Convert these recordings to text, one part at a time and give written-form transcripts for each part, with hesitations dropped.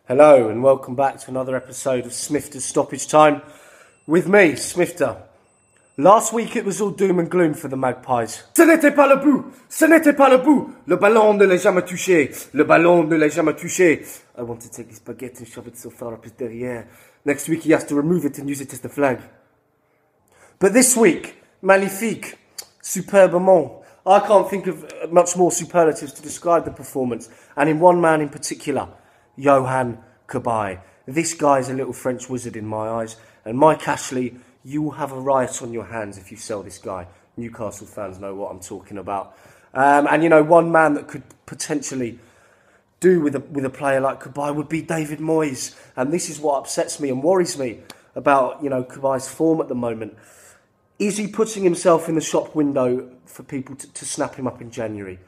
Hello and welcome back to another episode of Smiffta's Stoppage Time with me, Smiffta. Last week it was all doom and gloom for the Magpies. Ce n'était pas le bout, ce n'était pas le bout. Le ballon ne l'a jamais touché, le ballon ne l'a jamais touché. I want to take his baguette and shove it so far up his derrière. Next week he has to remove it and use it as the flag. But this week, magnifique, superbement. I can't think of much more superlatives to describe the performance. And in one man in particular, Yohan Cabaye. This guy's a little French wizard in my eyes. And Mike Ashley, you will have a riot on your hands if you sell this guy. Newcastle fans know what I'm talking about. And you know, one man that could potentially do with a player like Cabaye would be David Moyes. And this is what upsets me and worries me about, you know, Cabaye's form at the moment. Is he putting himself in the shop window for people to snap him up in January?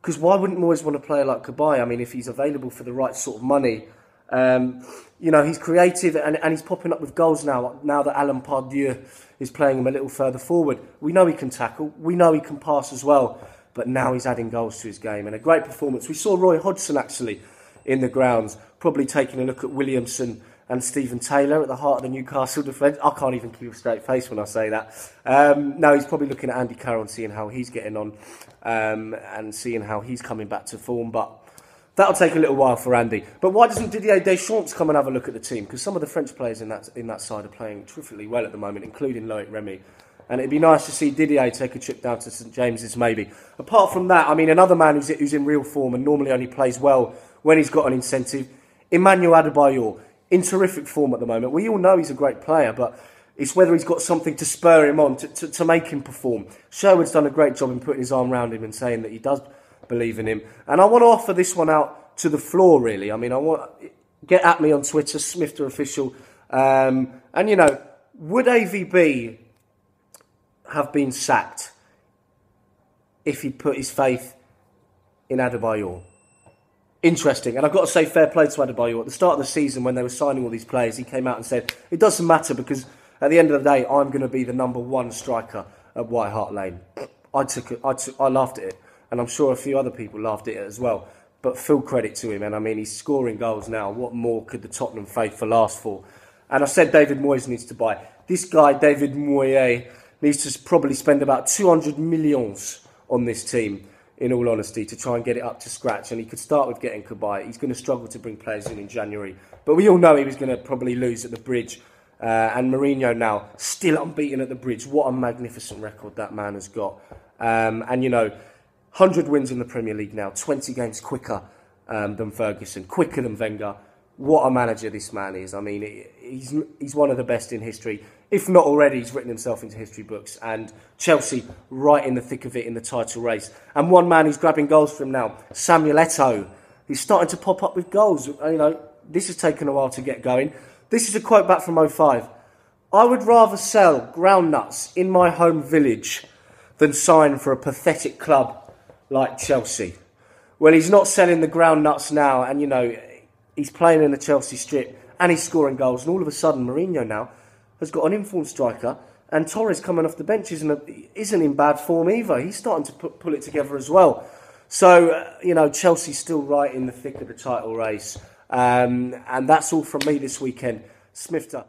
Because why wouldn't Moyes want a player like Cabaye? I mean, if he's available for the right sort of money, you know, he's creative and he's popping up with goals now that Alan Pardew is playing him a little further forward. We know he can tackle. We know he can pass as well. But now he's adding goals to his game. And a great performance. We saw Roy Hodgson, actually, in the grounds, probably taking a look at Williamson and Stephen Taylor at the heart of the Newcastle defence. I can't even keep a straight face when I say that. No, he's probably looking at Andy Carroll and seeing how he's getting on and seeing how he's coming back to form. But that'll take a little while for Andy. But why doesn't Didier Deschamps come and have a look at the team? Because some of the French players in that side are playing terrifically well at the moment, including Loic Remy. And it'd be nice to see Didier take a trip down to St James's maybe. Apart from that, I mean, another man who's in real form and normally only plays well when he's got an incentive, Emmanuel Adebayor. In terrific form at the moment. We all know he's a great player, but it's whether he's got something to spur him on, to make him perform. Sherwood's done a great job in putting his arm around him and saying that he does believe in him. And I want to offer this one out to the floor, really. I mean, get at me on Twitter, Smiffta Official. And, you know, would AVB have been sacked if he put his faith in Adebayor? Interesting, and I've got to say fair play to Adebayor. At the start of the season, when they were signing all these players, he came out and said, it doesn't matter because at the end of the day, I'm going to be the #1 striker at White Hart Lane. I laughed at it, and I'm sure a few other people laughed at it as well. But full credit to him, and I mean, he's scoring goals now. What more could the Tottenham faithful ask for? And I said David Moyes needs to buy. This guy, David Moyes, needs to probably spend about 200 millions on this team, in all honesty, to try and get it up to scratch. And he could start with getting Cabaye. He's going to struggle to bring players in January. But we all know he was going to probably lose at the Bridge. And Mourinho now, still unbeaten at the Bridge. What a magnificent record that man has got. And, you know, 100 wins in the Premier League now. 20 games quicker than Ferguson. Quicker than Wenger. What a manager this man is. I mean, he's one of the best in history. If not already, he's written himself into history books. And Chelsea right in the thick of it in the title race. And one man who's grabbing goals for him now, Samuel Eto'o. He's starting to pop up with goals. You know, this has taken a while to get going. This is a quote back from 05. I would rather sell groundnuts in my home village than sign for a pathetic club like Chelsea. Well, he's not selling the groundnuts now. And, you know, he's playing in the Chelsea strip and he's scoring goals. And all of a sudden, Mourinho now has got an informed striker, and Torres coming off the bench isn't in bad form either. He's starting to pull it together as well. So, you know, Chelsea's still right in the thick of the title race. And that's all from me this weekend. Smiffta.